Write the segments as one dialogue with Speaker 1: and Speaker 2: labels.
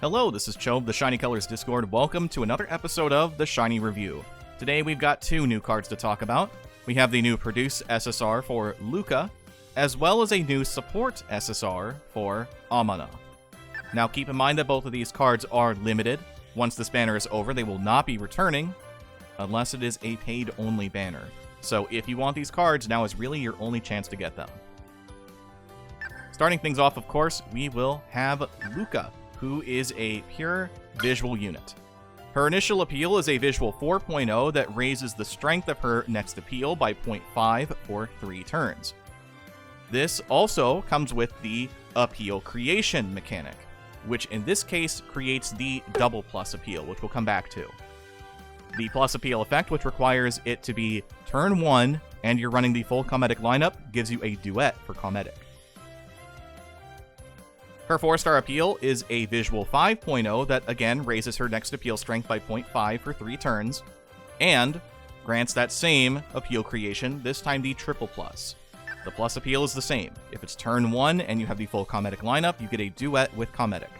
Speaker 1: Hello, this is Cho of the Shiny Colors Discord. Welcome to another episode of the Shiny Review. Today we've got two new cards to talk about. We have the new Produce SSR for Luca, as well as a new Support SSR for Amana. Now keep in mind that both of these cards are limited. Once this banner is over, they will not be returning, unless it is a paid-only banner. So if you want these cards, now is really your only chance to get them. Starting things off, of course, we will have Luca, who is a pure visual unit. Her initial appeal is a visual 4.0 that raises the strength of her next appeal by 0.5 for 3 turns. This also comes with the appeal creation mechanic, which in this case creates the double plus appeal, which we'll come back to. The plus appeal effect, which requires it to be turn 1 and you're running the full Comedic lineup, gives you a duet for Comedic. Her 4-star appeal is a visual 5.0 that again raises her next appeal strength by 0.5 for 3 turns, and grants that same appeal creation, this time the triple plus. The plus appeal is the same. If it's turn 1 and you have the full Comedic lineup, you get a duet with Comedic.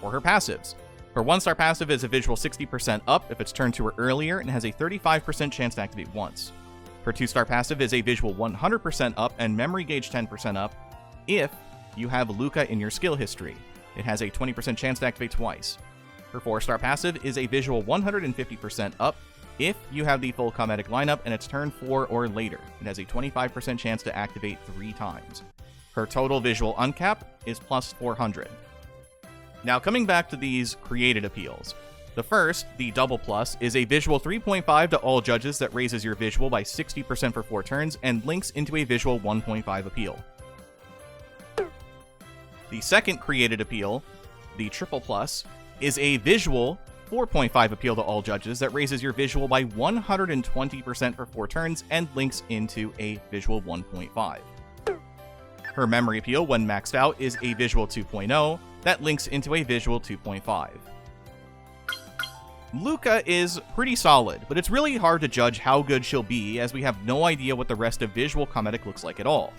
Speaker 1: For her passives, her 1-star passive is a visual 60% up if it's turn 2 or earlier and has a 35% chance to activate once. Her 2-star passive is a visual 100% up and memory gauge 10% up if you have Luca in your skill history. It has a 20% chance to activate twice. Her 4-star passive is a visual 150% up if you have the full Comedic lineup and it's turn 4 or later. It has a 25% chance to activate 3 times. Her total visual uncap is plus 400. Now coming back to these created appeals. The first, the double plus, is a visual 3.5 to all judges that raises your visual by 60% for 4 turns and links into a visual 1.5 appeal. The second created appeal, the triple plus, is a visual 4.5 appeal to all judges that raises your visual by 120% for 4 turns and links into a visual 1.5. Her memory appeal, when maxed out, is a visual 2.0 that links into a visual 2.5. Luca is pretty solid, but it's really hard to judge how good she'll be as we have no idea what the rest of Visual Comedic looks like at all.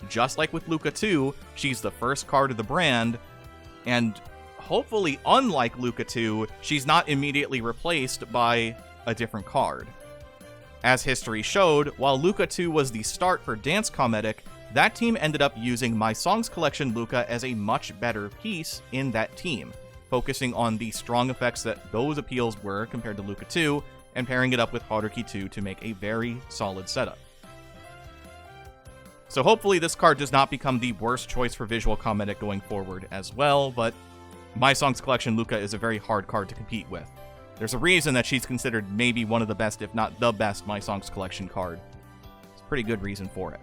Speaker 1: Just like with Luca 2, she's the first card of the brand, and hopefully, unlike Luca 2, she's not immediately replaced by a different card. As history showed, while Luca 2 was the start for Dance Comedic, that team ended up using My Songs Collection Luca as a much better piece in that team, focusing on the strong effects that those appeals were compared to Luca 2, and pairing it up with Haruki 2 to make a very solid setup. So hopefully this card does not become the worst choice for Visual Comedic going forward as well, but My Songs Collection Luca is a very hard card to compete with. There's a reason that she's considered maybe one of the best, if not the best, My Songs Collection card. It's a pretty good reason for it.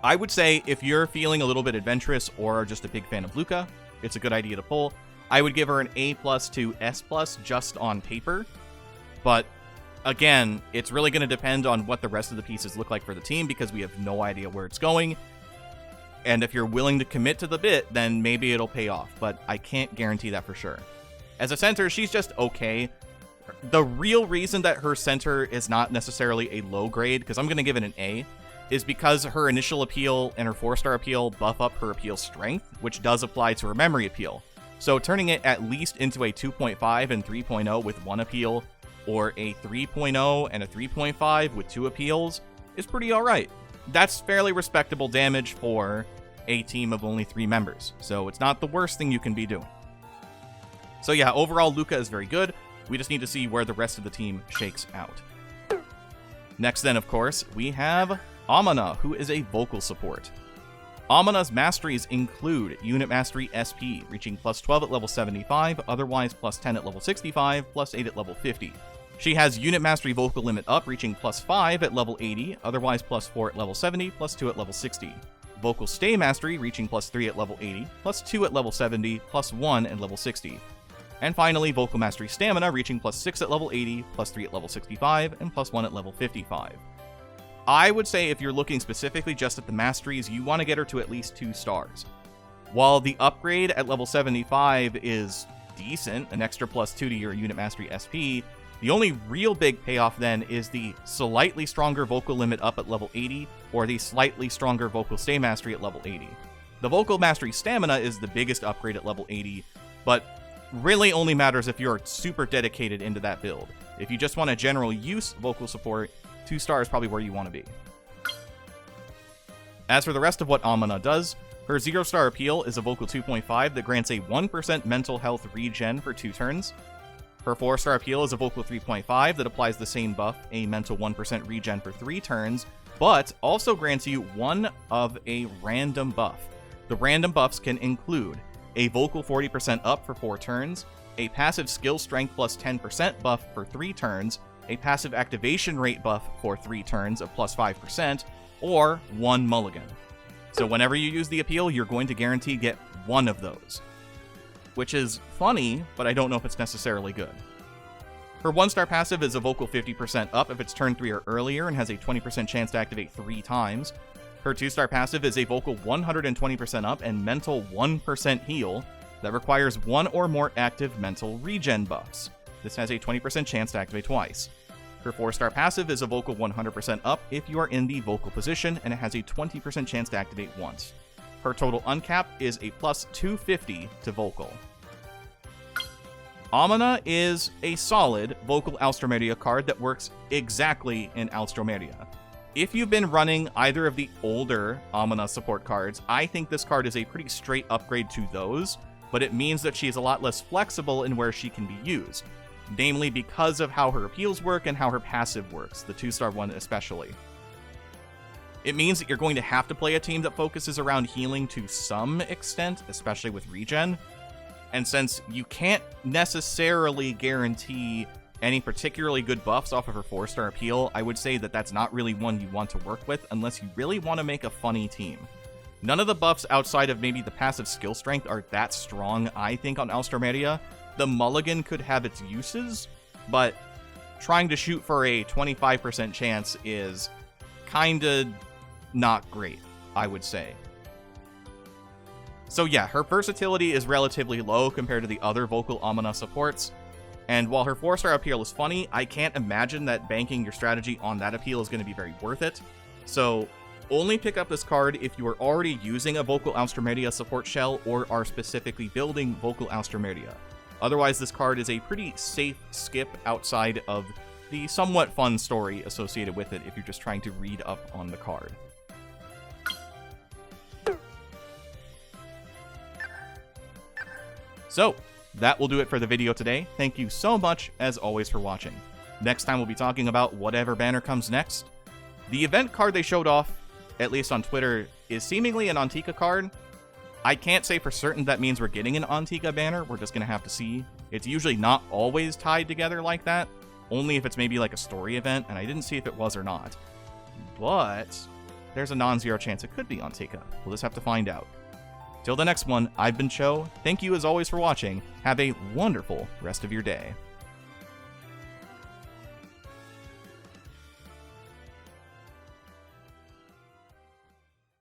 Speaker 1: I would say if you're feeling a little bit adventurous or just a big fan of Luca, it's a good idea to pull. I would give her an A+ to S+ just on paper, but again, it's really going to depend on what the rest of the pieces look like for the team because we have no idea where it's going. And if you're willing to commit to the bit, then maybe it'll pay off, but I can't guarantee that for sure. As a center, she's just okay. The real reason that her center is not necessarily a low grade, because I'm going to give it an A, is because her initial appeal and her 4-star appeal buff up her appeal strength, which does apply to her memory appeal. So turning it at least into a 2.5 and 3.0 with 1 appeal, or a 3.0 and a 3.5 with 2 appeals, is pretty alright. That's fairly respectable damage for a team of only 3 members, so it's not the worst thing you can be doing. So yeah, overall Luca is very good. We just need to see where the rest of the team shakes out. Next then, of course, we have Amana, who is a vocal support. Amana's masteries include Unit Mastery SP, reaching plus 12 at level 75, otherwise plus 10 at level 65, plus 8 at level 50. She has Unit Mastery Vocal Limit Up, reaching plus 5 at level 80, otherwise plus 4 at level 70, plus 2 at level 60. Vocal Stay Mastery, reaching plus 3 at level 80, plus 2 at level 70, plus 1 at level 60. And finally, Vocal Mastery Stamina, reaching plus 6 at level 80, plus 3 at level 65, and plus 1 at level 55. I would say if you're looking specifically just at the masteries, you want to get her to at least 2 stars. While the upgrade at level 75 is decent, an extra plus 2 to your Unit Mastery SP, the only real big payoff then is the slightly stronger Vocal Limit Up at level 80, or the slightly stronger Vocal Stay Mastery at level 80. The Vocal Mastery Stamina is the biggest upgrade at level 80, but really only matters if you're super dedicated into that build. If you just want a general use vocal support, 2-star is probably where you want to be. As for the rest of what Amina does, her 0-star appeal is a vocal 2.5 that grants a 1% mental health regen for 2 turns. Her 4-star appeal is a vocal 3.5 that applies the same buff, a mental 1% regen for 3 turns, but also grants you one of a random buff. The random buffs can include a vocal 40% up for 4 turns, a passive skill strength plus 10% buff for 3 turns, a passive activation rate buff for 3 turns of plus 5%, or 1 mulligan. So whenever you use the appeal, you're going to guarantee get one of those. Which is funny, but I don't know if it's necessarily good. Her 1-star passive is a vocal 50% up if it's turn 3 or earlier and has a 20% chance to activate 3 times. Her 2-star passive is a vocal 120% up and mental 1% heal that requires 1 or more active mental regen buffs. This has a 20% chance to activate twice. Her 4-star passive is a vocal 100% up if you are in the vocal position, and it has a 20% chance to activate once. Her total uncap is a plus 250 to vocal. Amina is a solid vocal Alstroemeria card that works exactly in Alstroemeria. If you've been running either of the older Amina support cards, I think this card is a pretty straight upgrade to those, but it means that she's a lot less flexible in where she can be used. Namely because of how her appeals work and how her passive works, the 2-star one especially. It means that you're going to have to play a team that focuses around healing to some extent, especially with regen. And since you can't necessarily guarantee any particularly good buffs off of her 4-star appeal, I would say that that's not really one you want to work with unless you really want to make a funny team. None of the buffs outside of maybe the passive skill strength are that strong, I think, on Alstroemeria. The mulligan could have its uses, but trying to shoot for a 25% chance is kinda not great, I would say. So yeah, her versatility is relatively low compared to the other vocal Amina supports, and while her 4-star appeal is funny, I can't imagine that banking your strategy on that appeal is going to be very worth it. So only pick up this card if you are already using a vocal Alstroemeria support shell or are specifically building vocal Alstroemeria. Otherwise, this card is a pretty safe skip outside of the somewhat fun story associated with it if you're just trying to read up on the card. So, that will do it for the video today. Thank you so much, as always, for watching. Next time we'll be talking about whatever banner comes next. The event card they showed off, at least on Twitter, is seemingly an Antika card. I can't say for certain that means we're getting an Antika banner. We're just going to have to see. It's usually not always tied together like that, only if it's maybe like a story event, and I didn't see if it was or not. But there's a non-zero chance it could be Antika. We'll just have to find out. Till the next one, I've been Cho. Thank you as always for watching. Have a wonderful rest of your day.